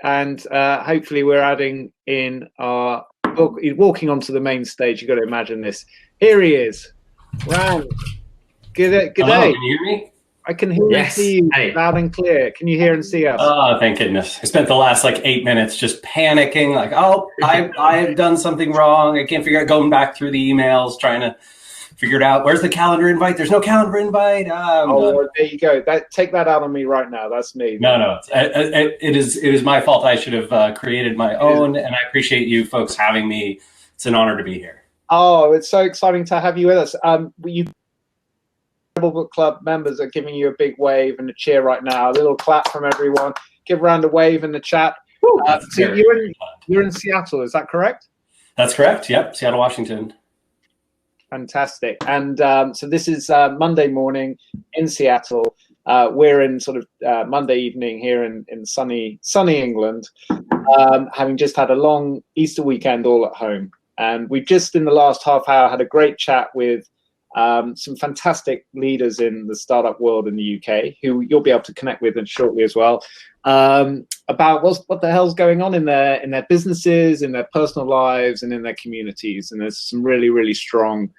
and hopefully we're adding in our book. He's walking onto the main stage. You've got to imagine this. Here he is, Rand. Good Hello, day. can you hear me? I can hear and see you loud and clear. Can you hear and see us? Oh, thank goodness. I spent the last 8 minutes just panicking, like, oh, I've done something wrong. I can't figure out, going back through the emails, trying to figure it out. Where's the calendar invite? There's no calendar invite. Well, there you go. Take that out on me right now. That's me. No. It is my fault. I should have created my own, and I appreciate you folks having me. It's an honor to be here. Oh, it's so exciting to have you with us. Book Club members are giving you a big wave and a cheer right now. A little clap from everyone. Give Rand a wave in the chat. So you're in Seattle, is that correct? That's correct. Yep, Seattle, Washington. Fantastic. And so this is Monday morning in Seattle. We're in sort of Monday evening here in sunny England, having just had a long Easter weekend all at home. And we've just in the last half hour had a great chat with some fantastic leaders in the startup world in the UK, who you'll be able to connect with shortly as well, about what the hell's going on in their businesses, in their personal lives, and in their communities. And there's some really strong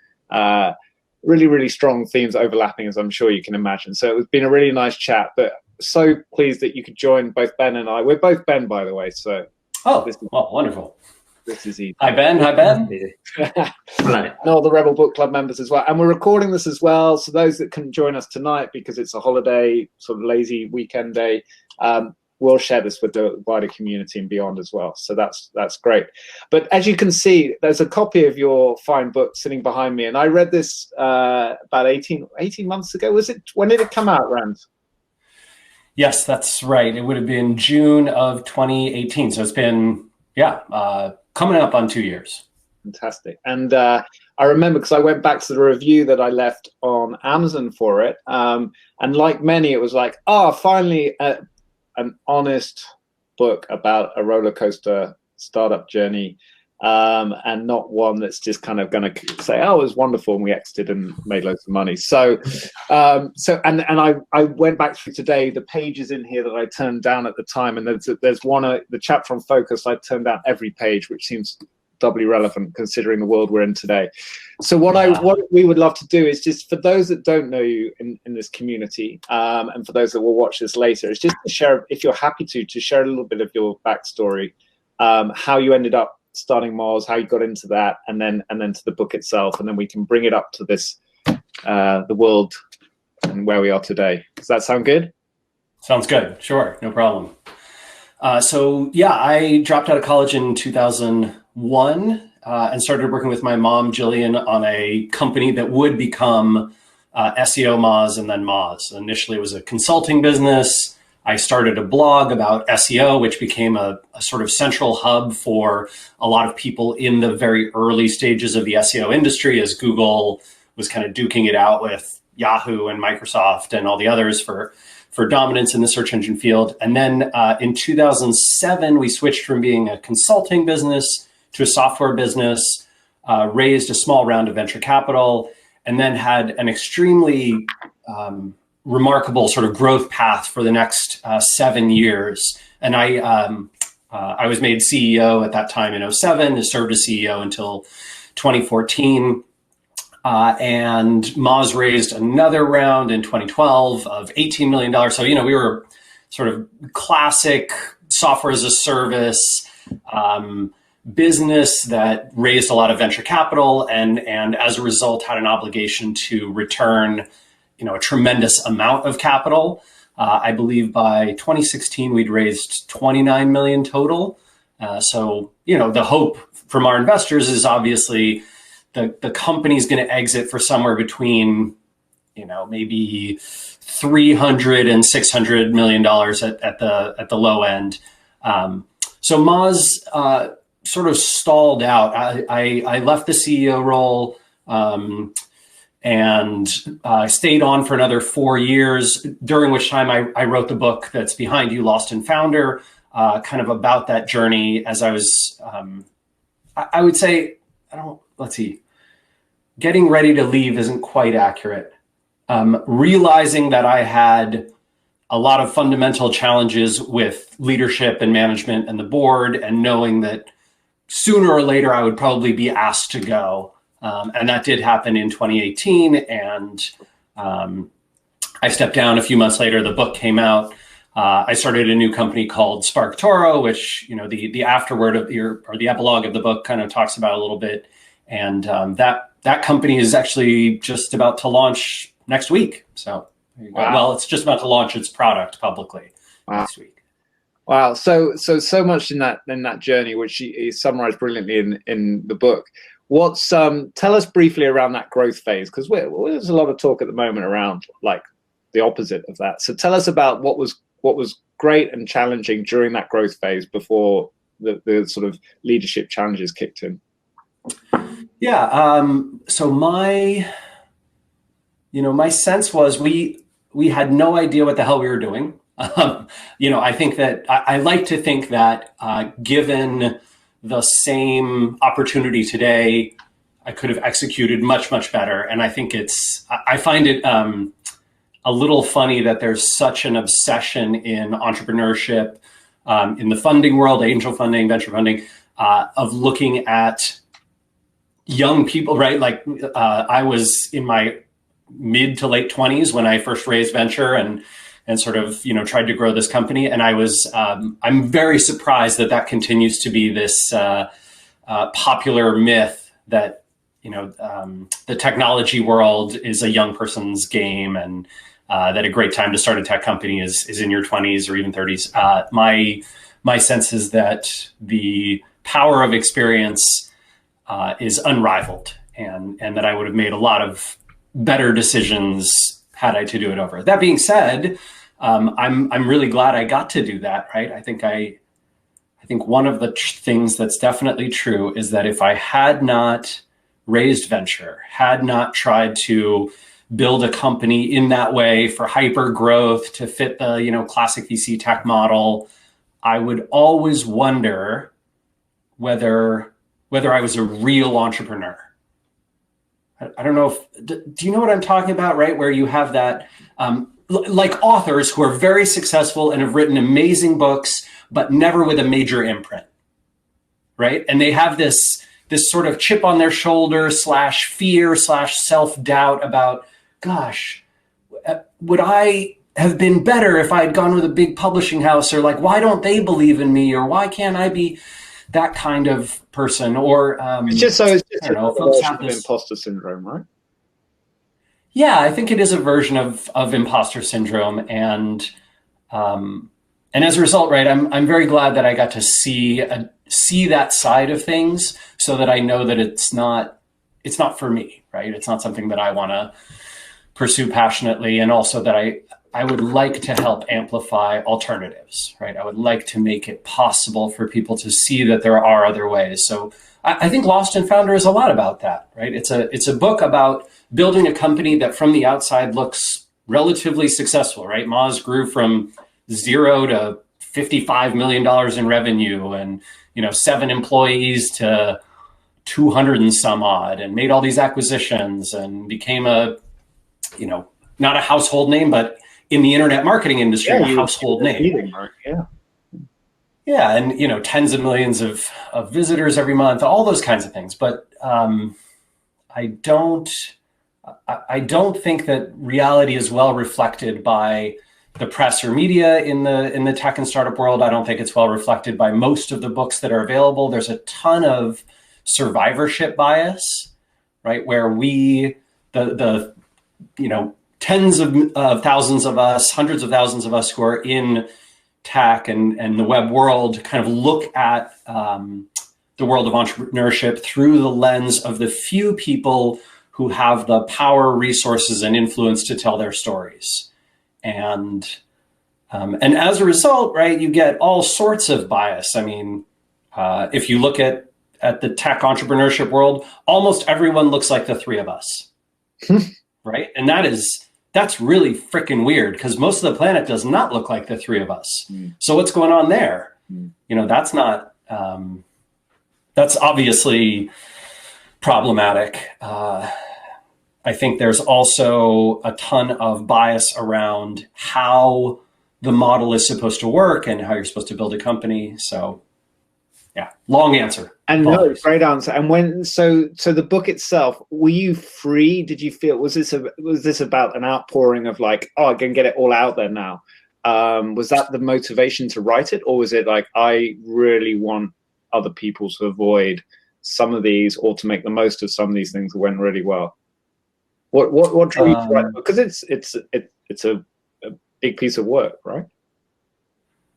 themes overlapping, as I'm sure you can imagine. So it's been a really nice chat, but so pleased that you could join both Ben and I. We're both Ben, by the way. So wonderful. This is easy. Hi, Ben. And all the Rebel Book Club members as well. And we're recording this as well. So those that couldn't join us tonight because it's a holiday, sort of lazy weekend day, we'll share this with the wider community and beyond as well. So that's great. But as you can see, there's a copy of your fine book sitting behind me. And I read this about 18 months ago. When did it come out, Rand? Yes, that's right. It would have been June of 2018. So it's been, coming up on 2 years. Fantastic. And I remember because I went back to the review that I left on Amazon for it. And like many, it was like, finally an honest book about a roller coaster startup journey, and not one that's just kind of going to say, it was wonderful and we exited and made loads of money. So I went back through today the pages in here that I turned down at the time, and there's one, the chapter on focus, I turned down every page, which seems doubly relevant considering the world we're in today. So what we would love to do is just, for those that don't know you in this community, and for those that will watch this later, is just to share, if you're happy to share a little bit of your backstory, how you ended up starting Moz, how you got into that, and then to the book itself, and then we can bring it up to this the world and where we are today. Does that sound good? Sounds good. Sure, no problem. I dropped out of college in 2001 and started working with my mom, Jillian, on a company that would become SEO Moz and then Moz. Initially, it was a consulting business. I started a blog about SEO, which became a sort of central hub for a lot of people in the very early stages of the SEO industry, as Google was kind of duking it out with Yahoo and Microsoft and all the others for dominance in the search engine field. And then in 2007, we switched from being a consulting business to a software business, raised a small round of venture capital, and then had an extremely remarkable sort of growth path for the next 7 years. And I was made CEO at that time in 2007, and served as CEO until 2014. And Moz raised another round in 2012 of $18 million. So, we were sort of classic software as a service business that raised a lot of venture capital, and as a result had an obligation to return a tremendous amount of capital. I believe by 2016, we'd raised 29 million total. So, the hope from our investors is obviously the company's going to exit for somewhere between, maybe 300 and 600 million dollars at the low end. So Moz sort of stalled out. I left the CEO role, and stayed on for another 4 years, during which time I wrote the book that's behind you, Lost and Founder, kind of about that journey as I was, I would say, getting ready to leave isn't quite accurate. Realizing that I had a lot of fundamental challenges with leadership and management and the board, and knowing that sooner or later I would probably be asked to go. And that did happen in 2018. And I stepped down. A few months later, the book came out. I started a new company called Sparktoro, which, the afterword of the epilogue of the book kind of talks about a little bit. And that company is actually just about to launch next week. So, wow. Well, it's just about to launch its product publicly next week. Wow. So much in that journey, which you summarized brilliantly in the book. Tell us briefly around that growth phase, because there's a lot of talk at the moment around like the opposite of that. So tell us about what was great and challenging during that growth phase before the sort of leadership challenges kicked in. Yeah. So my sense was we had no idea what the hell we were doing. I think that I like to think that given the same opportunity today, I could have executed much, much better. And I think I find it a little funny that there's such an obsession in entrepreneurship, in the funding world, angel funding, venture funding, of looking at young people, right? Like I was in my mid to late 20s when I first raised venture and sort of, tried to grow this company. And I'm very surprised that continues to be this popular myth that, the technology world is a young person's game, and that a great time to start a tech company is in your 20s or even 30s. My sense is that the power of experience is unrivaled, and that I would have made a lot of better decisions had I to do it over. That being said, I'm really glad I got to do that, right? I think one of the things that's definitely true is that if I had not raised venture, had not tried to build a company in that way for hyper growth to fit the, classic VC tech model, I would always wonder whether I was a real entrepreneur. I don't know do you know what I'm talking about, right? Where you have that, like authors who are very successful and have written amazing books, but never with a major imprint, right? And they have this sort of chip on their shoulder / fear / self-doubt about, gosh, would I have been better if I had gone with a big publishing house? Or like, why don't they believe in me? Or why can't I be that kind of person? Or it's just a version of imposter syndrome, right? Yeah, I think it is a version of imposter syndrome, and as a result, right, I'm very glad that I got to see that side of things, so that I know that it's not for me, right? It's not something that I want to pursue passionately, and also that I would like to help amplify alternatives, right? I would like to make it possible for people to see that there are other ways. So I think Lost and Founder is a lot about that, right? It's a book about building a company that from the outside looks relatively successful, right? Moz grew from 0 to $55 million in revenue, and 7 employees to 200 and some odd, and made all these acquisitions and became a, not a household name, but in the internet marketing industry, a household name. Yeah, and tens of millions of visitors every month, all those kinds of things. But I don't think that reality is well reflected by the press or media in the tech and startup world. I don't think it's well reflected by most of the books that are available. There's a ton of survivorship bias, right? Where the tens of thousands of us, hundreds of thousands of us who are in tech and the web world kind of look at the world of entrepreneurship through the lens of the few people who have the power, resources, and influence to tell their stories. And as a result, right, you get all sorts of bias. I mean, if you look at the tech entrepreneurship world, almost everyone looks like the three of us, right? And that's really freaking weird, because most of the planet does not look like the three of us. So what's going on there? That's not, that's obviously problematic. I think there's also a ton of bias around how the model is supposed to work and how you're supposed to build a company. So yeah, long answer. And no, great answer. And when so the book itself, were you free? Did you feel was this about an outpouring of like, oh, I can get it all out there now? Was that the motivation to write it, or was it like, I really want other people to avoid some of these or to make the most of some of these things that went really well? What drew you to write? Because it's a big piece of work, right?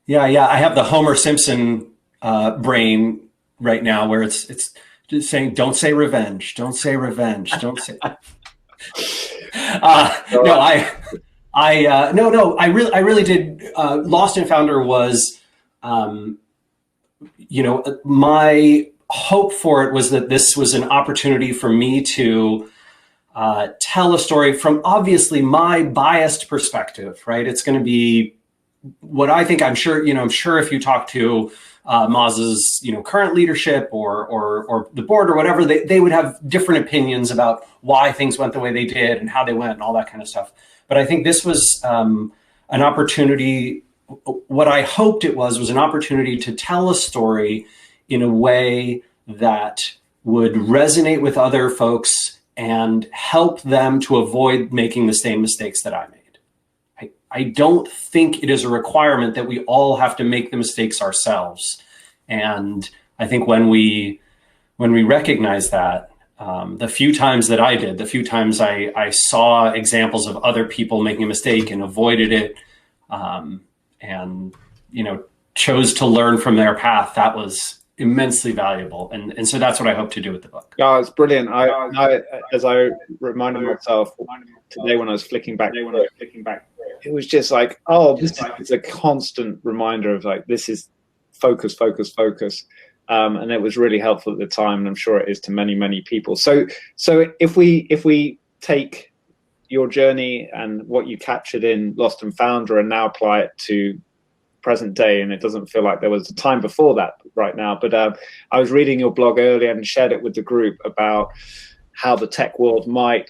Yeah, I have the Homer Simpson brain right now, where it's just saying, "Don't say revenge, don't say revenge, don't say." No, I really did. Lost and Founder was, my hope for it was that this was an opportunity for me to tell a story from obviously my biased perspective, right? It's going to be what I think. I'm sure if you talk to Moz's, current leadership or the board or whatever, they would have different opinions about why things went the way they did and how they went and all that kind of stuff. But I think this was an opportunity. What I hoped it was an opportunity to tell a story in a way that would resonate with other folks and help them to avoid making the same mistakes that I made. I don't think it is a requirement that we all have to make the mistakes ourselves. And I think when we recognize that, the few times that I did, the few times I saw examples of other people making a mistake and avoided it, and chose to learn from their path, that was immensely valuable. And so that's what I hope to do with the book. Yeah, it's brilliant. I as I reminded myself today when I was flicking back, it was just like, oh, this is a constant reminder of like, this is focus. And it was really helpful at the time, and I'm sure it is to many, many people. So if we take your journey and what you captured in Lost and Founder and now apply it to present day, and it doesn't feel like there was a time before that right now, but I was reading your blog earlier and shared it with the group about how the tech world might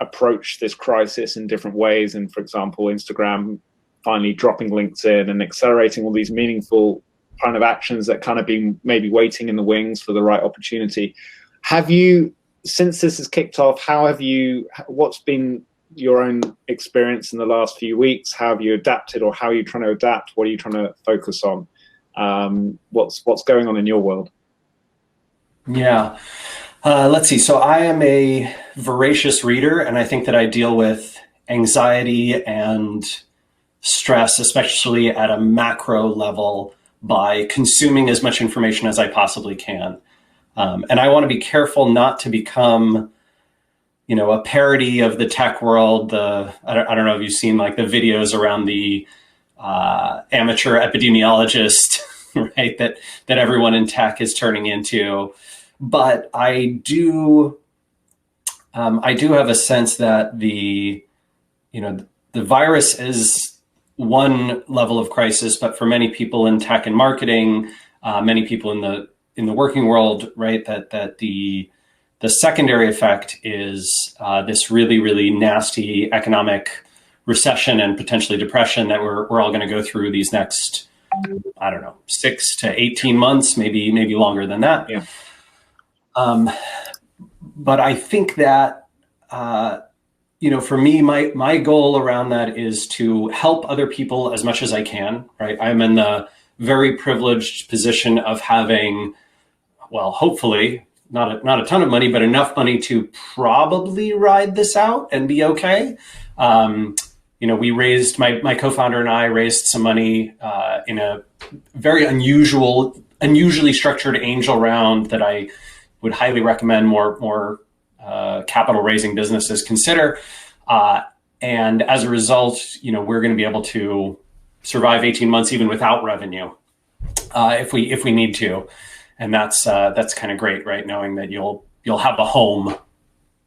approach this crisis in different ways. And for example, Instagram finally dropping links in and accelerating all these meaningful kind of actions that kind of been maybe waiting in the wings for the right opportunity. Have you, since this has kicked off, what's been your own experience in the last few weeks? How have you adapted, or how are you trying to adapt? What are you trying to focus on? What's going on in your world? Yeah. Let's see. So I am a voracious reader, and I think that I deal with anxiety and stress, especially at a macro level, by consuming as much information as I possibly can. And I want to be careful not to become, a parody of the tech world. I don't know if you've seen like the videos around the amateur epidemiologist, right? That everyone in tech is turning into. But I do have a sense that the virus is one level of crisis, but for many people in tech and marketing, many people in the working world, right, that the secondary effect is this really, really nasty economic recession and potentially depression that we're all going to go through these next, 6 to 18 months, maybe longer than that. Yeah. But I think that, for me, my goal around that is to help other people as much as I can, right? I'm in the very privileged position of having, well, hopefully not a ton of money, but enough money to probably ride this out and be okay. We raised, my co-founder and I raised some money in a very unusually structured angel round that I would highly recommend more capital raising businesses consider. And as a result, we're going to be able to survive 18 months even without revenue if we need to. And that's kind of great, right? Knowing that you'll have a home,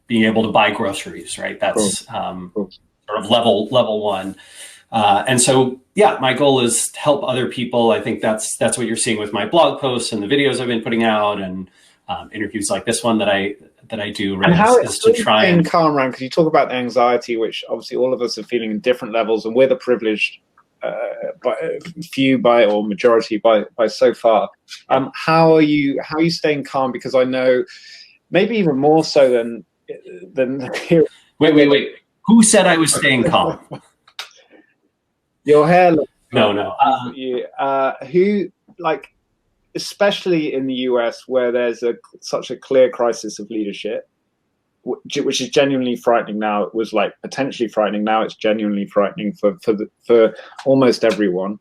being able to buy groceries, right? That's sort of level one. And so, yeah, my goal is to help other people. I think that's what you're seeing with my blog posts and the videos I've been putting out, and interviews like this one that I do. Right? And how is to try and calm around, because you talk about the anxiety, which obviously all of us are feeling in different levels, and we're the privileged or majority by so far. How are you staying calm? Because I know maybe even more so than here. Wait. Who said I was staying calm? Your hair looks No. Who, like, especially in the US, where there's such a clear crisis of leadership, which is genuinely frightening now. It was like potentially frightening. Now it's genuinely frightening for almost everyone.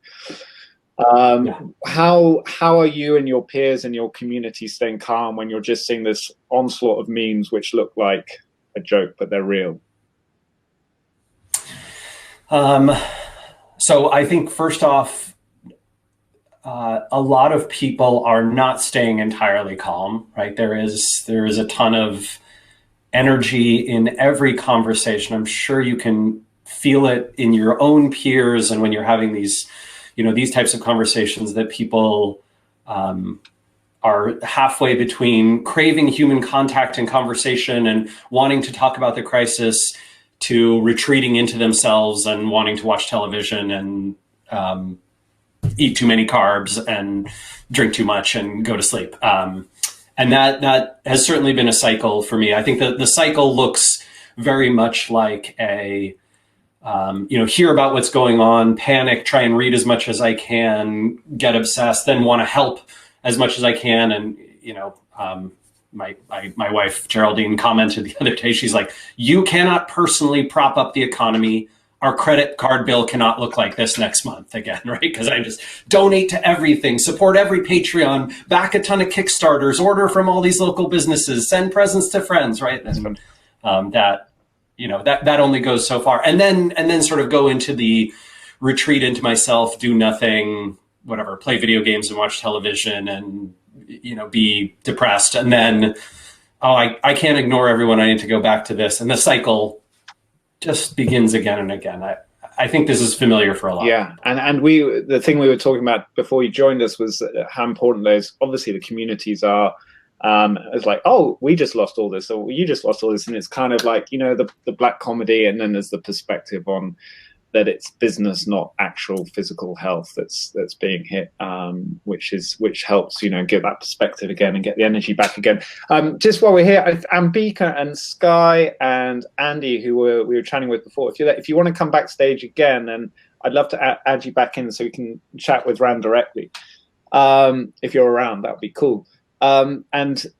How are you and your peers and your community staying calm when you're just seeing this onslaught of memes which look like a joke, but they're real? So I think first off, a lot of people are not staying entirely calm, right? There is a ton of energy in every conversation. I'm sure you can feel it in your own peers, and when you're having these types of conversations, that people are halfway between craving human contact and conversation and wanting to talk about the crisis to retreating into themselves and wanting to watch television and eat too many carbs and drink too much and go to sleep. And that has certainly been a cycle for me. I think that the cycle looks very much like a, hear about what's going on, panic, try and read as much as I can, get obsessed, then want to help as much as I can. And, my wife, Geraldine, commented the other day, she's like, you cannot personally prop up the economy. Our credit card bill cannot look like this next month again, right? Because I just donate to everything, support every Patreon, back a ton of Kickstarters, order from all these local businesses, send presents to friends, right? And that only goes so far. And then sort of go into the retreat into myself, do nothing, whatever, play video games and watch television and, be depressed. And then, I can't ignore everyone. I need to go back to this. And the cycle just begins again and again. I think this is familiar for a lot. Yeah, and the thing we were talking about before you joined us was how important those, obviously the communities are. It's like, oh, we just lost all this, or you just lost all this, and it's kind of like, the black comedy, and then there's the perspective on that it's business, not actual physical health that's being hit, which helps, give that perspective again and get the energy back again. Just while we're here, Ambika and Sky and Andy, who we were chatting with before, if you want to come backstage again, and I'd love to add you back in so we can chat with Rand directly. If you're around, that would be cool. And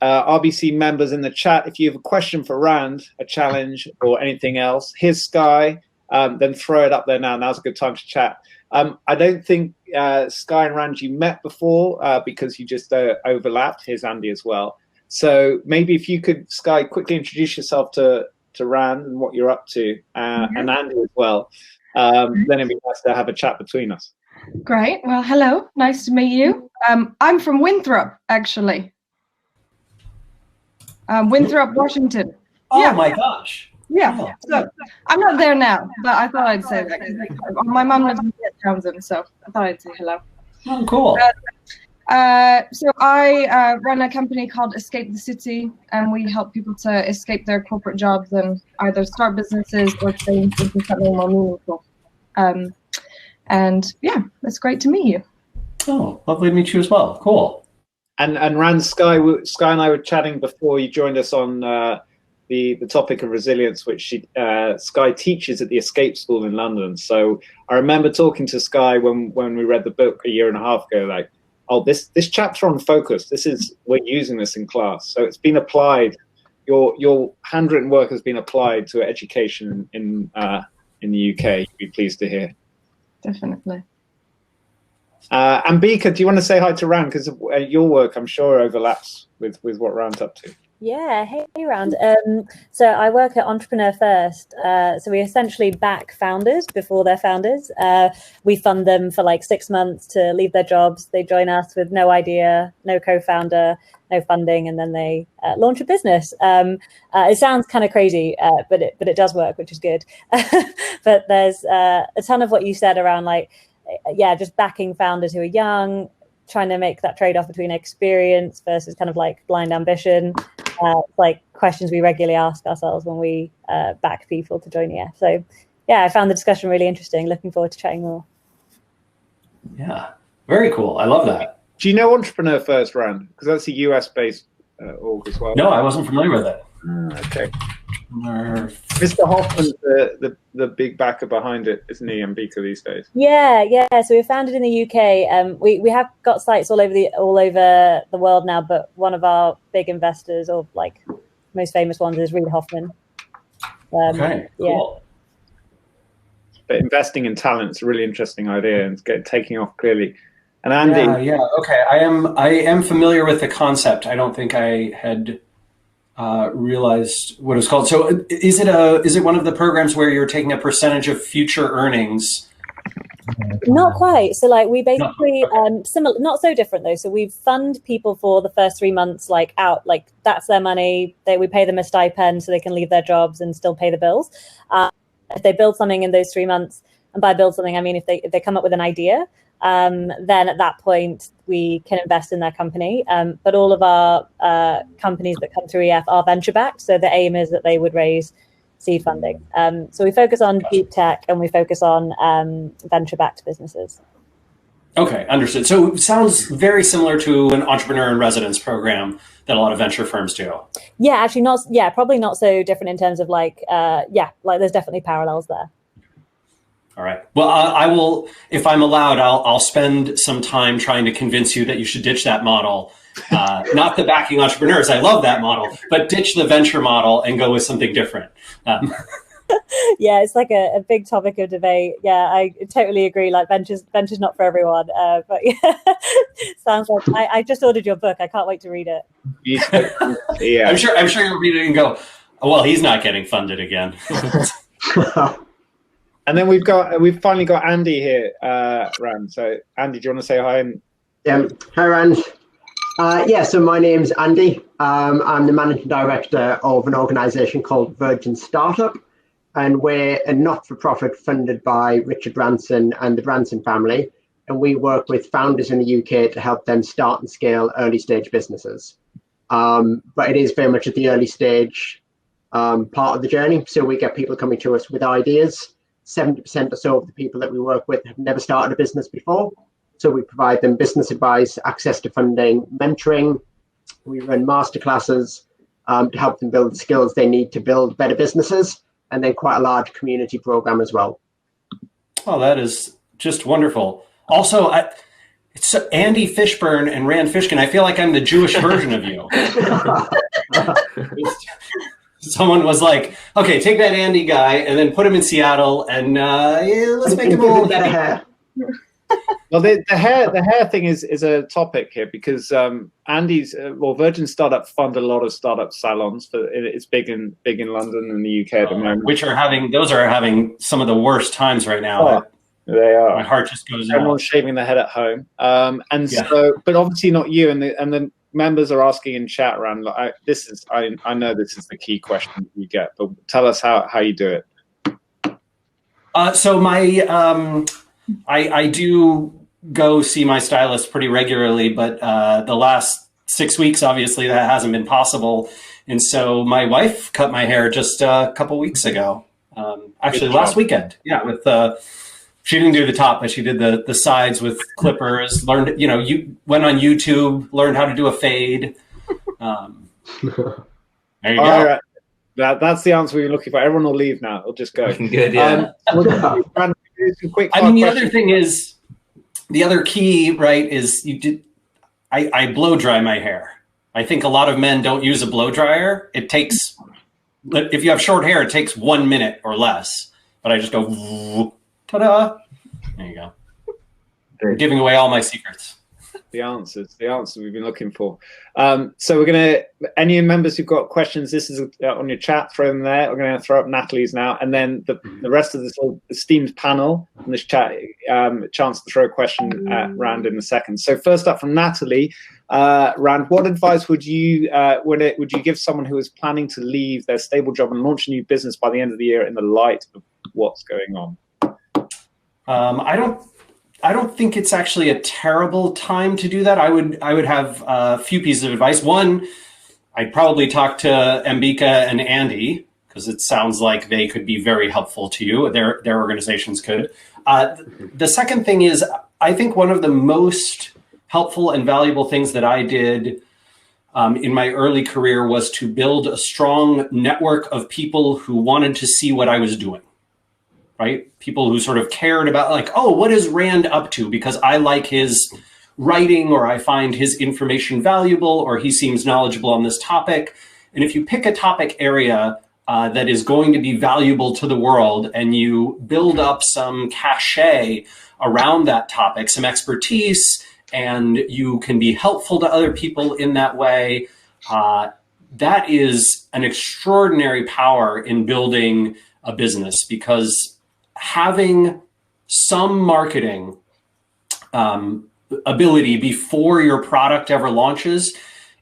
RBC members in the chat, if you have a question for Rand, a challenge or anything else, here's Sky. Then throw it up there now. Now's a good time to chat. I don't think Sky and Rand you met before because you just overlapped. Here's Andy as well. So maybe if you could, Sky, quickly introduce yourself to Rand and what you're up to, and Andy as well. Then it'd be nice to have a chat between us. Great. Well, hello. Nice to meet you. I'm from Winthrop, actually. Winthrop, Washington. Oh, my gosh. Yeah, so I'm not there now, but I thought I'd say that. My mom lives in Townsend, so I thought I'd say hello. Oh, cool. So I run a company called Escape the City, and we help people to escape their corporate jobs and either start businesses or change into something more meaningful. And yeah, it's great to meet you. Oh, lovely to meet you as well. Cool. And Rand, Sky and I were chatting before you joined us on the topic of resilience, which Sky teaches at the Escape School in London. So I remember talking to Sky when we read the book a year and a half ago, like, oh, this chapter on focus, we're using this in class. So it's been applied. Your handwritten work has been applied to education in the UK. You'd be pleased to hear. Definitely. Ambika, do you want to say hi to Rand? Because your work, I'm sure, overlaps with what Rand's up to. Yeah, hey Rand. So I work at Entrepreneur First. So we essentially back founders before they're founders. We fund them for like 6 months to leave their jobs. They join us with no idea, no co-founder, no funding, and then they launch a business. It sounds kind of crazy, but it does work, which is good. But there's a ton of what you said around just backing founders who are young, trying to make that trade-off between experience versus kind of like blind ambition. Like questions we regularly ask ourselves when we back people to join EF. So yeah, I found the discussion really interesting. Looking forward to chatting more. Yeah, very cool. I love that. Do you know Entrepreneur First, Rand? Because that's a US-based org as well. No, I wasn't familiar with it. Okay. Mr. Hoffman's the big backer behind it, isn't he, Ambika these days? Yeah. So we're founded in the UK. We have got sites all over the world now, but one of our big investors, or like most famous ones, is Reid Hoffman. Okay, cool. But investing in talent is a really interesting idea and it's taking off clearly. And Andy, yeah, okay. I am familiar with the concept. I don't think I had realized what it was called. So is it one of the programs where you're taking a percentage of future earnings? Not quite. So like we basically similar, not so different though. So we fund people for the first 3 months, like that's their money. We pay them a stipend so they can leave their jobs and still pay the bills. If they build something in those 3 months, and by build something I mean if they come up with an idea, then at that point we can invest in their company. But all of our companies that come through EF are venture backed. So the aim is that they would raise seed funding. So we focus on deep tech and we focus on venture backed businesses. Okay, understood. So it sounds very similar to an entrepreneur in residence program that a lot of venture firms do. Yeah, actually not. Yeah, probably not so different in terms of like there's definitely parallels there. All right. Well, I will, if I'm allowed, I'll spend some time trying to convince you that you should ditch that model. Not the backing entrepreneurs. I love that model, but ditch the venture model and go with something different. Yeah, it's like a big topic of debate. Yeah, I totally agree. Like venture's not for everyone. But yeah, sounds like I just ordered your book. I can't wait to read it. Yeah, I'm sure you'll read it and go, oh, well, he's not getting funded again. And then we've finally got Andy here, Rand. So Andy, do you want to say hi? Hi, Rand. So my name's Andy. I'm the managing director of an organization called Virgin Startup, and we're a not-for-profit funded by Richard Branson and the Branson family. And we work with founders in the UK to help them start and scale early stage businesses. But it is very much at the early stage part of the journey. So we get people coming to us with ideas. 70% or so of the people that we work with have never started a business before. So we provide them business advice, access to funding, mentoring. We run masterclasses to help them build the skills they need to build better businesses, and then quite a large community program as well. Oh, that is just wonderful. Also, it's Andy Fishburne and Rand Fishkin. I feel like I'm the Jewish version of you. Someone was like, okay, take that Andy guy and then put him in Seattle and let's make him all better hair. Well, the hair thing is a topic here because Andy's Virgin Startup fund a lot of startup salons. It's big in London and the UK at the moment, which are having some of the worst times right now. Oh, they are. My heart just goes out. Everyone's shaving their head at home, so, but obviously not you. And the members are asking in chat, Rand. I know this is the key question you get, but tell us how you do it. So I do go see my stylist pretty regularly, but the last 6 weeks, obviously, that hasn't been possible. And so my wife cut my hair just a couple weeks ago. Actually, last weekend. Yeah, with she didn't do the top, but she did the sides with clippers. Learned, you went on YouTube, learned how to do a fade. There you go. All right. That's the answer we were looking for. Everyone will leave now. It'll just go. Good, yeah. The other thing is, the other key, right, is I blow dry my hair. I think a lot of men don't use a blow dryer. It takes, if you have short hair, it takes 1 minute or less. But I just go, ta-da. There you go. I'm giving away all my secrets. The answer we've been looking for. So we're going to, any members who've got questions, this is on your chat, throw them there. We're going to throw up Natalie's now. And then the rest of this whole esteemed panel in this chat, chance to throw a question at Rand in a second. So first up from Natalie, Rand, what advice would you give someone who is planning to leave their stable job and launch a new business by the end of the year in the light of what's going on? I don't think it's actually a terrible time to do that. I would have a few pieces of advice. One, I'd probably talk to Ambika and Andy, because it sounds like they could be very helpful to you. Their organizations could. The second thing is, I think one of the most helpful and valuable things that I did in my early career was to build a strong network of people who wanted to see what I was doing, right? People who sort of cared about like, oh, what is Rand up to? Because I like his writing, or I find his information valuable, or he seems knowledgeable on this topic. And if you pick a topic area that is going to be valuable to the world, and you build up some cachet around that topic, some expertise, and you can be helpful to other people in that way, that is an extraordinary power in building a business, because having some marketing ability before your product ever launches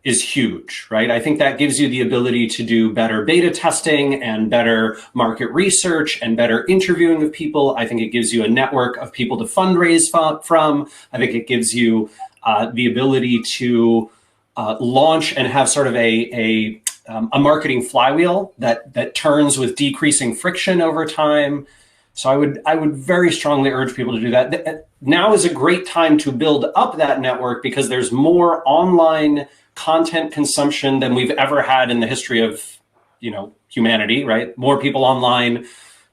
is huge, right? I think that gives you the ability to do better beta testing and better market research and better interviewing of people. I think it gives you a network of people to fundraise from. I think it gives you the ability to launch and have sort of a marketing flywheel that turns with decreasing friction over time. So I would very strongly urge people to do that. Now is a great time to build up that network, because there's more online content consumption than we've ever had in the history of, humanity, right? More people online,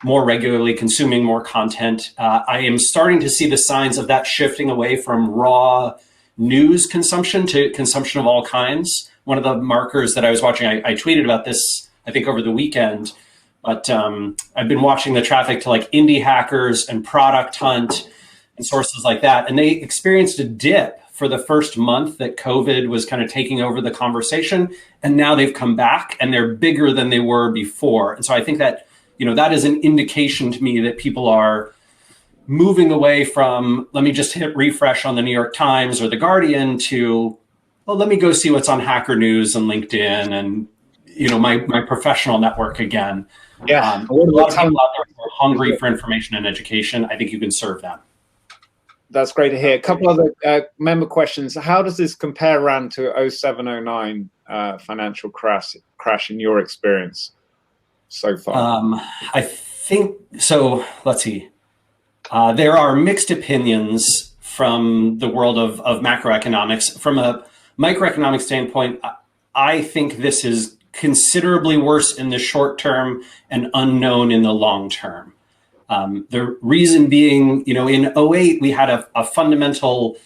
more regularly consuming more content. I am starting to see the signs of that shifting away from raw news consumption to consumption of all kinds. One of the markers that I was watching, I tweeted about this, I think over the weekend, but I've been watching the traffic to like Indie Hackers and Product Hunt and sources like that. And they experienced a dip for the first month that COVID was kind of taking over the conversation. And now they've come back and they're bigger than they were before. And so I think that, that is an indication to me that people are moving away from, let me just hit refresh on the New York Times or the Guardian, to, well, let me go see what's on Hacker News and LinkedIn and, my professional network again. Yeah. A lot of people out there who are hungry for information and education. I think you can serve them. That's great to hear. A couple other member questions. How does this compare, Rand, to 0709 financial crash in your experience so far? I think so. Let's see. There are mixed opinions from the world of macroeconomics. From a microeconomic standpoint, I think this is considerably worse in the short term and unknown in the long term. The reason being, in 08, we had a fundamental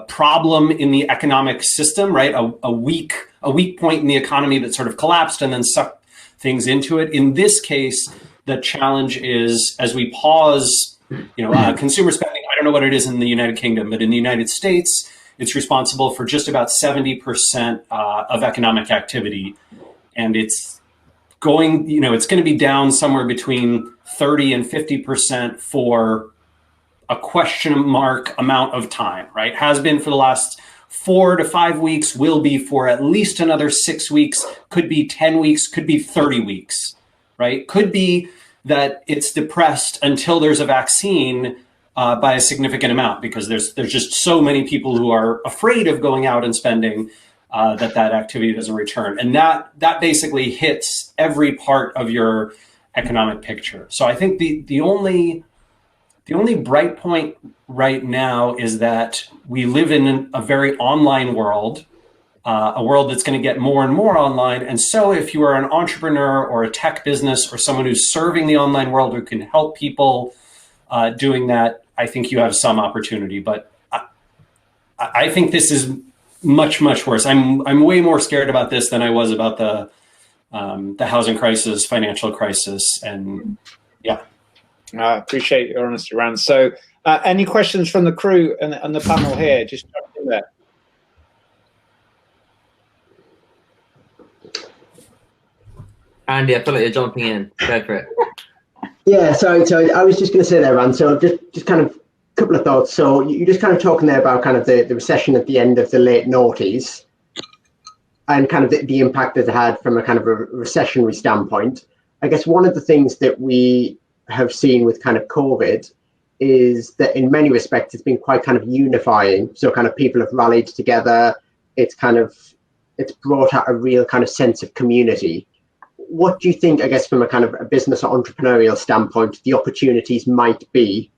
problem in the economic system, right? A weak point in the economy that sort of collapsed and then sucked things into it. In this case, the challenge is, as we pause, consumer spending, I don't know what it is in the United Kingdom, but in the United States, it's responsible for just about 70% of economic activity. And it's going, it's going to be down somewhere between 30 and 50% for a question mark amount of time, right? Has been for the last 4 to 5 weeks, will be for at least another 6 weeks, could be 10 weeks, could be 30 weeks, right? Could be that it's depressed until there's a vaccine by a significant amount, because there's just so many people who are afraid of going out and spending that activity doesn't return. And that basically hits every part of your economic picture. So I think the only bright point right now is that we live in a very online world, a world that's going to get more and more online. And so if you are an entrepreneur or a tech business or someone who's serving the online world who can help people doing that, I think you have some opportunity. But I think this is much, much worse. I'm way more scared about this than I was about the housing crisis, financial crisis, and yeah. I appreciate your honesty, Rand. So any questions from the crew and the panel here? Just jump in there. Andy, I feel like you're jumping in. Go for it. Yeah, so I was just going to say there, Rand. So just kind of a couple of thoughts. So you just kind of talking there about kind of the recession at the end of the late noughties and kind of the impact that it had from a kind of a recessionary standpoint. I guess one of the things that we have seen with kind of COVID is that in many respects it's been quite kind of unifying. So kind of people have rallied together. It's brought out a real kind of sense of community. what do you think, I guess, from a kind of a business or entrepreneurial standpoint, the opportunities might be?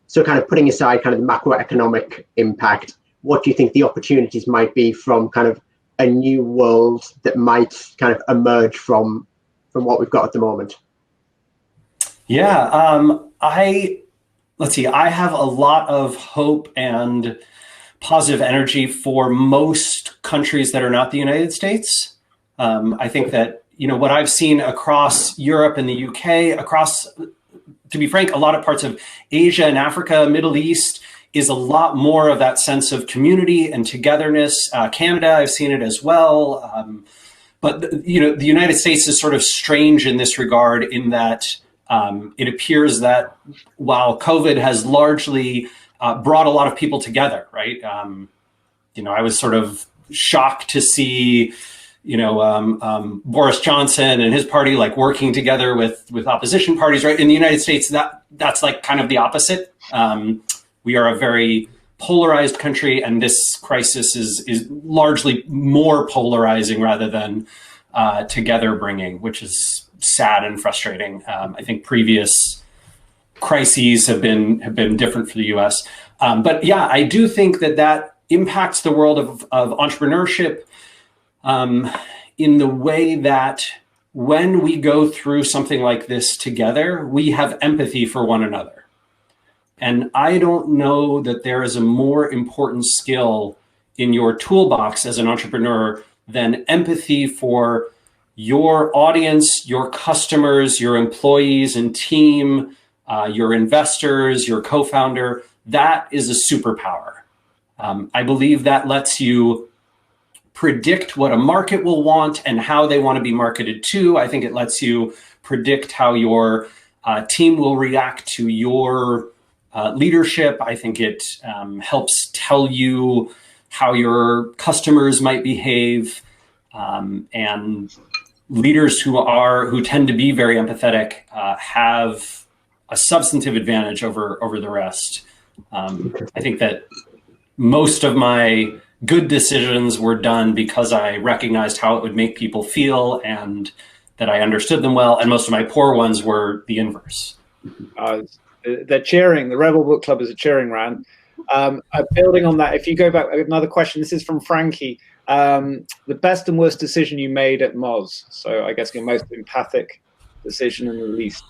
So kind of putting aside kind of the macroeconomic impact, what do you think the opportunities might be from kind of a new world that might kind of emerge from what we've got at the moment? Yeah, let's see, I have a lot of hope and positive energy for most countries that are not the United States. I think that, what I've seen across Europe and the UK, across, to be frank, a lot of parts of Asia and Africa, Middle East, is a lot more of that sense of community and togetherness. Canada, I've seen it as well. But, the United States is sort of strange in this regard, in that it appears that while COVID has largely brought a lot of people together, right? I was sort of shocked to see, Boris Johnson and his party like working together with opposition parties, right? In the United States, that's like kind of the opposite. We are a very polarized country, and this crisis is largely more polarizing rather than together bringing, which is sad and frustrating. I think previous crises have been different for the U.S. But yeah, I do think that impacts the world of entrepreneurship in the way that when we go through something like this together, we have empathy for one another. And I don't know that there is a more important skill in your toolbox as an entrepreneur than empathy for your audience, your customers, your employees and team, your investors, your co-founder. That is a superpower. I believe that lets you predict what a market will want and how they want to be marketed to. I think it lets you predict how your team will react to your leadership. I think it helps tell you how your customers might behave, and leaders who tend to be very empathetic have a substantive advantage over the rest. I think that most of my good decisions were done because I recognized how it would make people feel and that I understood them well. And most of my poor ones were the inverse. They're cheering. The Rebel Book Club is cheering, Rand. Building on that, if you go back, another question. This is from Frankie. The best and worst decision you made at Moz. So I guess your most empathic decision and the least.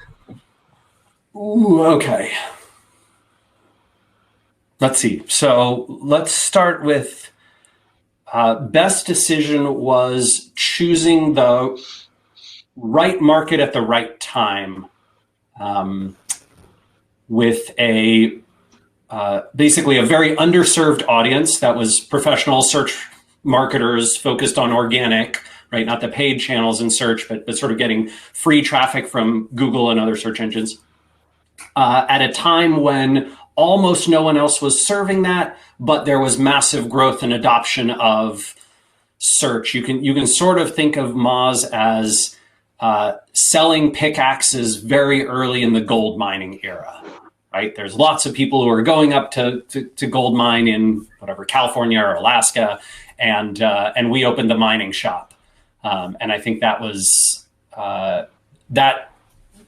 Ooh, okay. Let's see. So let's start with best decision was choosing the right market at the right time, with basically a very underserved audience that was professional search marketers focused on organic, right? Not the paid channels in search, but sort of getting free traffic from Google and other search engines. At a time when almost no one else was serving that, but there was massive growth and adoption of search. You can sort of think of Moz as selling pickaxes very early in the gold mining era, right? There's lots of people who are going up to gold mine in whatever, California or Alaska, and we opened the mining shop. And I think that was, that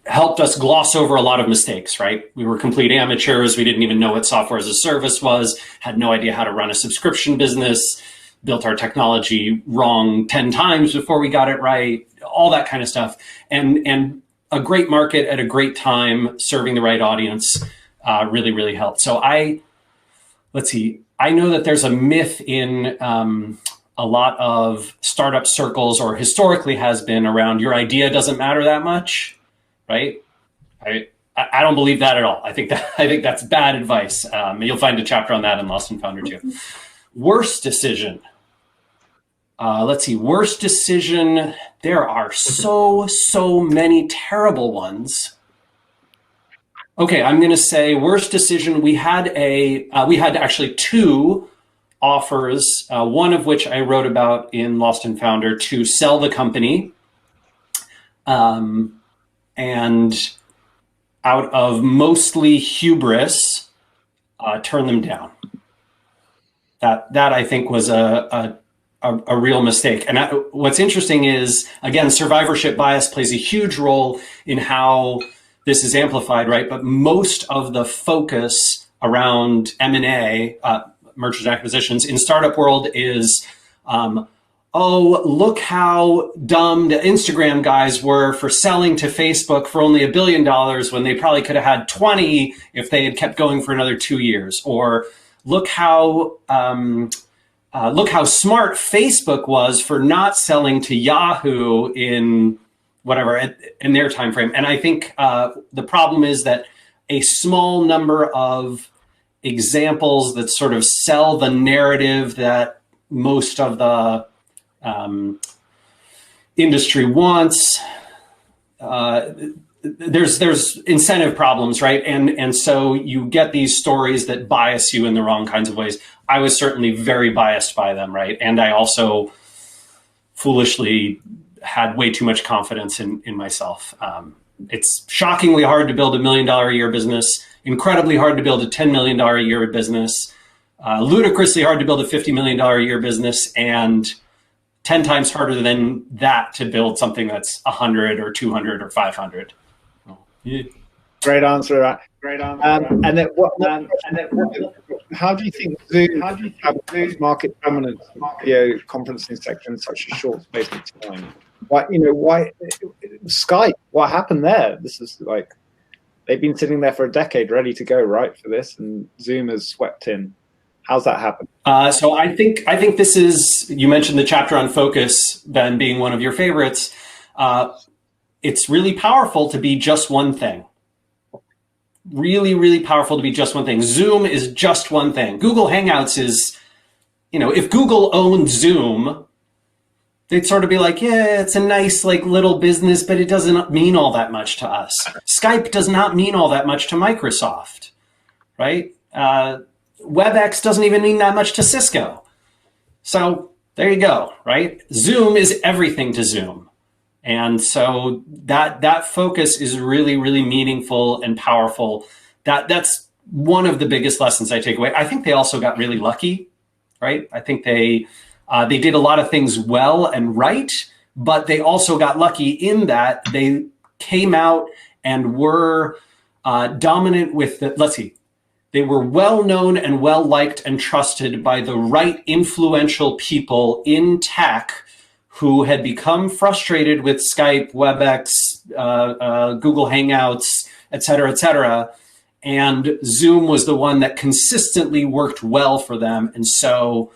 helped us gloss over a lot of mistakes, right? We were complete amateurs. We didn't even know what software as a service was, had no idea how to run a subscription business, built our technology wrong 10 times before we got it right, all that kind of stuff. And a great market at a great time, serving the right audience really, really helped. So let's see, I know that there's a myth in a lot of startup circles, or historically has been, around your idea doesn't matter that much. Right? I don't believe that at all. I think that's bad advice. You'll find a chapter on that in Lost and Founder too. Worst decision. Let's see. Worst decision. There are so many terrible ones. Okay, I'm going to say worst decision. We had actually two offers. One of which I wrote about in Lost and Founder, to sell the company. And out of mostly hubris, turn them down. That I think was a a real mistake. And what's interesting is, again, survivorship bias plays a huge role in how this is amplified, right? But most of the focus around M&A, mergers and acquisitions in startup world is, oh, look how dumb the Instagram guys were for selling to Facebook for only $1 billion when they probably could have had 20 if they had kept going for another 2 years. Or look how smart Facebook was for not selling to Yahoo in whatever in their time frame. And I think the problem is that a small number of examples that sort of sell the narrative that most of the industry wants. There's incentive problems, right? And so you get these stories that bias you in the wrong kinds of ways. I was certainly very biased by them, right? And I also foolishly had way too much confidence in myself. It's shockingly hard to build $1 million a year business, incredibly hard to build a $10 million a year business, ludicrously hard to build a $50 million a year business, and 10 times harder than that to build something that's 100 or 200 or 500. Yeah. Great answer. Great answer. And then how do you think Zoom market dominance video conferencing sector in such a short space of time? Why Skype? What happened there? This is like, they've been sitting there for a decade ready to go, right, for this, and Zoom has swept in. How's that happen? So I think this is, you mentioned the chapter on focus, Ben, being one of your favorites. It's really powerful to be just one thing. Really, really powerful to be just one thing. Zoom is just one thing. Google Hangouts is, if Google owned Zoom, they'd sort of be like, yeah, it's a nice little business, but it doesn't mean all that much to us. Skype does not mean all that much to Microsoft, right? WebEx doesn't even mean that much to Cisco. So there you go, right? Zoom is everything to Zoom. And so that focus is really, really meaningful and powerful. That's one of the biggest lessons I take away. I think they also got really lucky, right? I think they did a lot of things well and right, but they also got lucky in that they came out and were dominant with they were well known and well liked and trusted by the right influential people in tech who had become frustrated with Skype, WebEx, Google Hangouts, et cetera, and Zoom was the one that consistently worked well for them. And so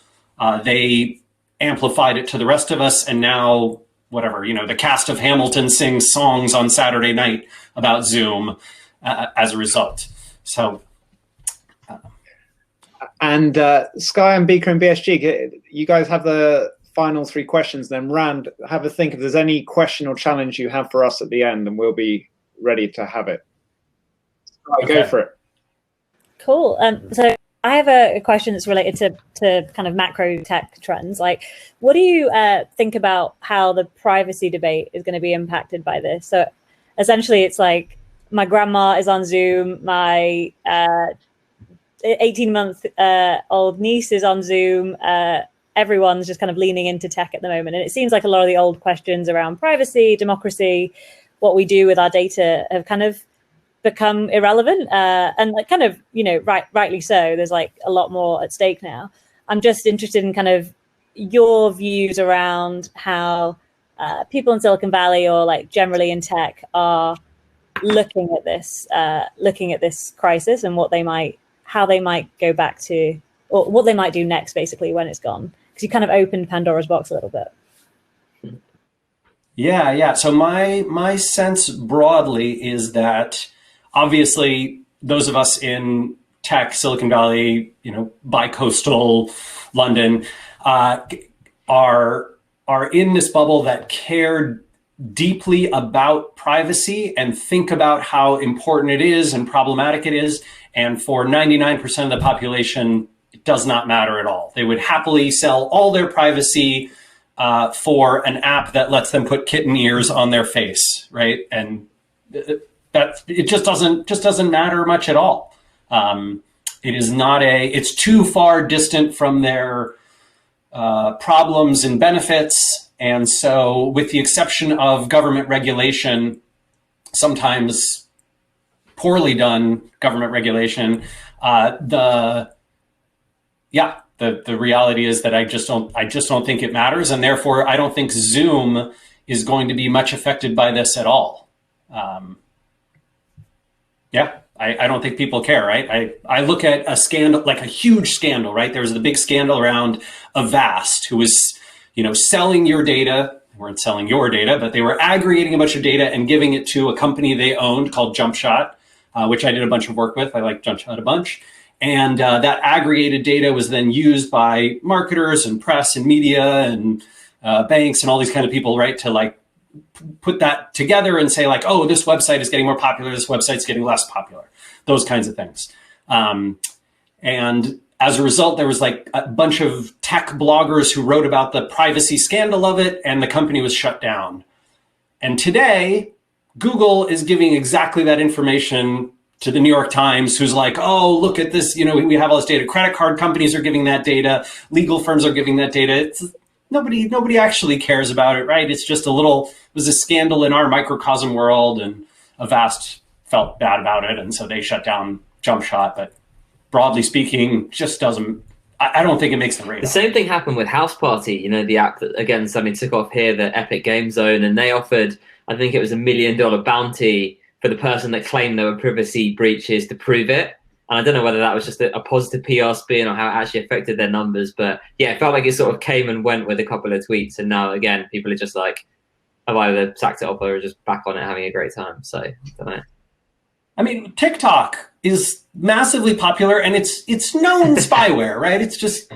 they amplified it to the rest of us. And now, the cast of Hamilton sings songs on Saturday night about Zoom as a result. So. And Sky and Beaker and BSG, you guys have the final 3 questions. Then Rand, have a think if there's any question or challenge you have for us at the end, and we'll be ready to have it. Sky, go for it. Cool. So I have a question that's related to kind of macro tech trends. What do you think about how the privacy debate is going to be impacted by this? So essentially, it's like my grandma is on Zoom, my 18-month-old niece is on Zoom. Everyone's just kind of leaning into tech at the moment. And it seems like a lot of the old questions around privacy, democracy, what we do with our data have kind of become irrelevant. And rightly so. There's a lot more at stake now. I'm just interested in kind of your views around how people in Silicon Valley or generally in tech are looking at this crisis and how they might go back to, or what they might do next, basically, when it's gone. Because you kind of opened Pandora's box a little bit. Yeah. So my sense broadly is that obviously those of us in tech, Silicon Valley, bi-coastal London, are in this bubble that care deeply about privacy and think about how important it is and problematic it is. And for 99% of the population, it does not matter at all. They would happily sell all their privacy for an app that lets them put kitten ears on their face, right? And that it just doesn't matter much at all. It's too far distant from their problems and benefits. And so with the exception of government regulation, sometimes poorly done government regulation, the reality is that I just don't think it matters. And therefore, I don't think Zoom is going to be much affected by this at all. I don't think people care, right? I look at a scandal, like a huge scandal, right? There was the big scandal around Avast, who was, selling your data. They weren't selling your data, but they were aggregating a bunch of data and giving it to a company they owned called JumpShot, which I did a bunch of work with. I like JumpShot a bunch. And that aggregated data was then used by marketers and press and media and banks and all these kind of people, right, to like put that together and say like, oh, this website is getting more popular, this website's getting less popular, those kinds of things. And as a result, there was like a bunch of tech bloggers who wrote about the privacy scandal of it, and the company was shut down. And today, Google is giving exactly that information to the New York Times, who's like, oh, look at this, we have all this data. Credit card companies are giving that data. Legal firms are giving that data. Nobody actually cares about it, right? It's just it was a scandal in our microcosm world, and Avast felt bad about it, and so they shut down JumpShot. But broadly speaking, just doesn't, I don't think it makes the radar. The same thing happened with House Party, the app that, again, something took off here, the Epic Game Zone, and they offered, I think it was $1 million bounty for the person that claimed there were privacy breaches to prove it. And I don't know whether that was just a positive PR spin or how it actually affected their numbers. But yeah, it felt like it sort of came and went with a couple of tweets. And now, again, people are just like, have either sacked it off or are just back on it having a great time. So, I don't know. I mean, TikTok is massively popular, and it's known spyware, right? It's just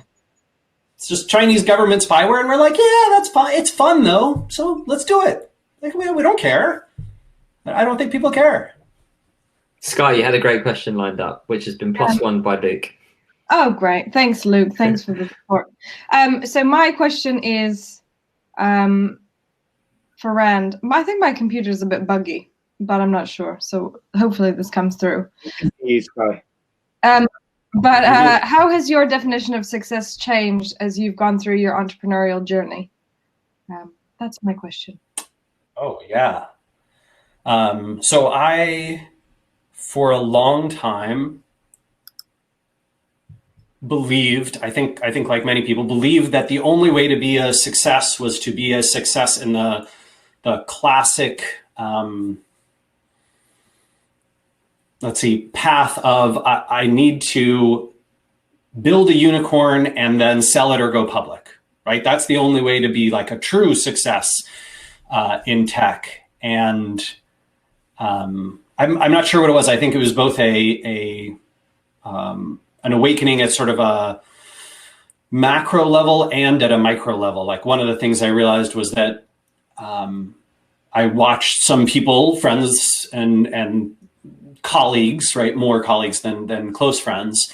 Chinese government spyware. And we're like, yeah, that's fine. It's fun, though. So let's do it. Like, we don't care. I don't think people care. Sky, you had a great question lined up, which has been +1 by Luke. Oh, great. Thanks, Luke. Thanks for the support. So my question is for Rand. I think my computer is a bit buggy, but I'm not sure. So hopefully this comes through. Sky. But how has your definition of success changed as you've gone through your entrepreneurial journey? That's my question. Oh, yeah. So I, for a long time, believed, I think like many people, believed that the only way to be a success was to be a success in the classic, path of I need to build a unicorn and then sell it or go public, right? That's the only way to be like a true success in tech. And I'm not sure what it was. I think it was both an awakening at sort of a macro level and at a micro level. Like, one of the things I realized was that I watched some people, friends and colleagues, right, more colleagues than close friends,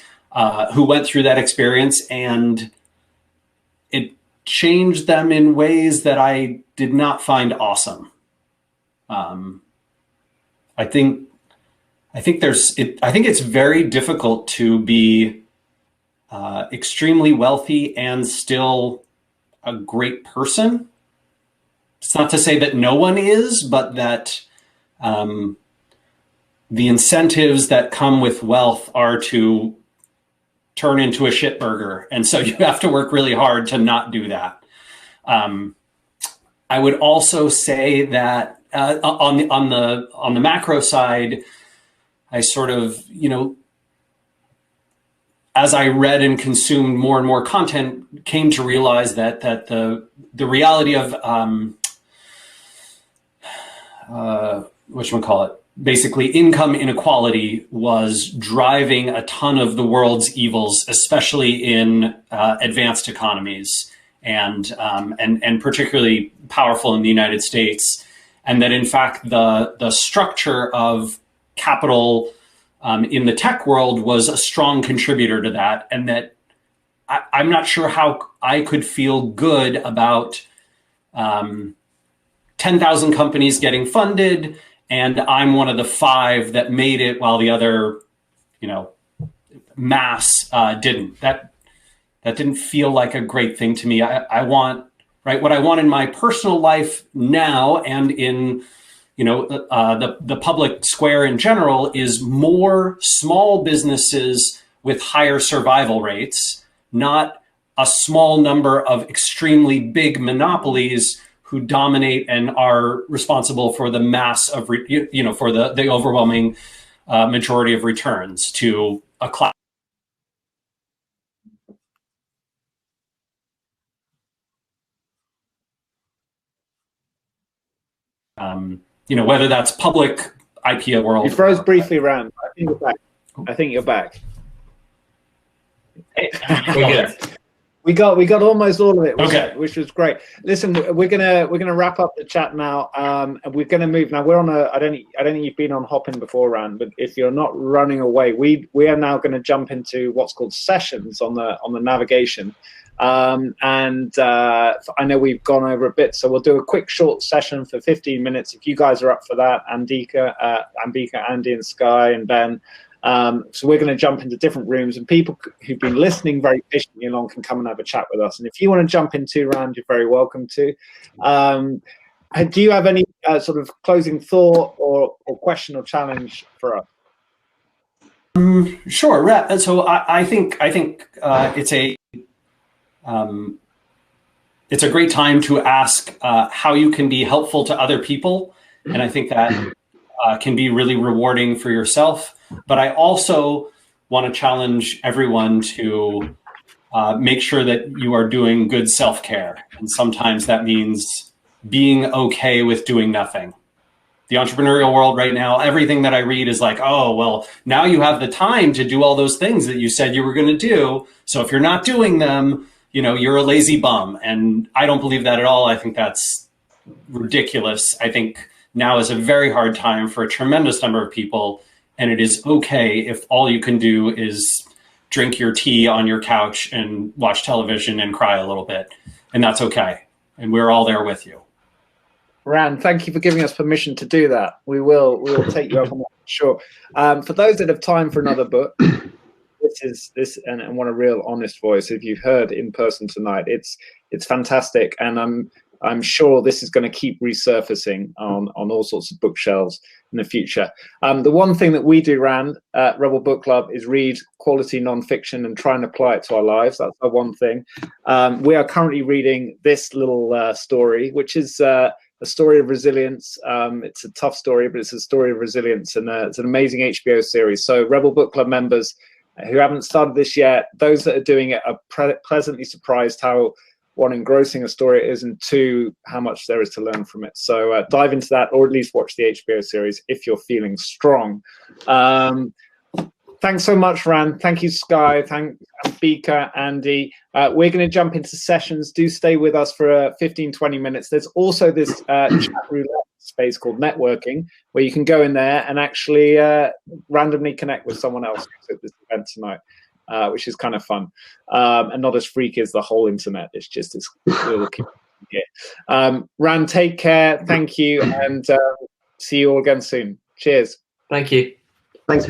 who went through that experience, and it changed them in ways that I did not find awesome. I think it's very difficult to be extremely wealthy and still a great person. It's not to say that no one is, but that the incentives that come with wealth are to turn into a shit burger. And so you have to work really hard to not do that. I would also say that on the macro side, I sort of, as I read and consumed more and more content, came to realize that the reality of whatchamacallit, basically income inequality was driving a ton of the world's evils, especially in advanced economies, and particularly powerful in the United States. And that in fact, the structure of capital in the tech world was a strong contributor to that. And that I'm not sure how I could feel good about 10,000 companies getting funded, and I'm one of the 5 that made it while the other, mass didn't. That That didn't feel like a great thing to me. I want, right, what I want in my personal life now and in, you know, the public square in general is more small businesses with higher survival rates, not a small number of extremely big monopolies who dominate and are responsible for the mass of, you know, for the overwhelming majority of returns to a class. You know, whether that's public IPO world. You froze briefly, Rand. I think you're back. I think you're back. We're good. We got almost all of it, which was great. Listen, we're gonna wrap up the chat now, and we're gonna move now. We're on a. I don't think you've been on Hopin before, Rand, but if you're not running away, we are now going to jump into what's called sessions on the navigation. I know we've gone over a bit, so we'll do a quick short session for 15 minutes. If you guys are up for that, Ambika, Andy, and Sky, and Ben. So we're going to jump into different rooms, and people who've been listening very patiently along can come and have a chat with us. And if you want to jump into, Rand, you're very welcome to. Do you have any sort of closing thought or question or challenge for us? Sure. So I think it's a great time to ask how you can be helpful to other people, and I think that can be really rewarding for yourself. But I also want to challenge everyone to make sure that you are doing good self-care. And sometimes that means being okay with doing nothing. The entrepreneurial world right now, everything that I read is like, oh, well, now you have the time to do all those things that you said you were going to do. So if you're not doing them, you know, you're a lazy bum. And I don't believe that at all. I think that's ridiculous. I think now is a very hard time for a tremendous number of people. And it is okay if all you can do is drink your tea on your couch and watch television and cry a little bit. And that's okay. And we're all there with you. Rand, thank you for giving us permission to do that. We will take you up on that, sure. For those that have time for another book, and want a real honest voice. If you've heard in person tonight, it's fantastic, and I'm sure this is going to keep resurfacing on all sorts of bookshelves in the future. The one thing that we do, Rand, at Rebel Book Club, is read quality nonfiction and try and apply it to our lives. That's the one thing. We are currently reading this little story, which is a story of resilience. It's a tough story, but it's a story of resilience, and it's an amazing HBO series. So Rebel Book Club members who haven't started this yet, those that are doing it are pleasantly surprised how, one, engrossing a story it is, and two, how much there is to learn from it. So dive into that, or at least watch the HBO series if you're feeling strong. Thanks so much, Rand. Thank you, Sky. Thank Ambika, Andy. We're going to jump into sessions. Do stay with us for 15, 20 minutes. There's also this chat roulette space called networking, where you can go in there and actually randomly connect with someone else at this event tonight. Which is kind of fun, and not as freaky as the whole internet. It's just as little kid. Rand, take care. Thank you, and see you all again soon. Cheers. Thank you.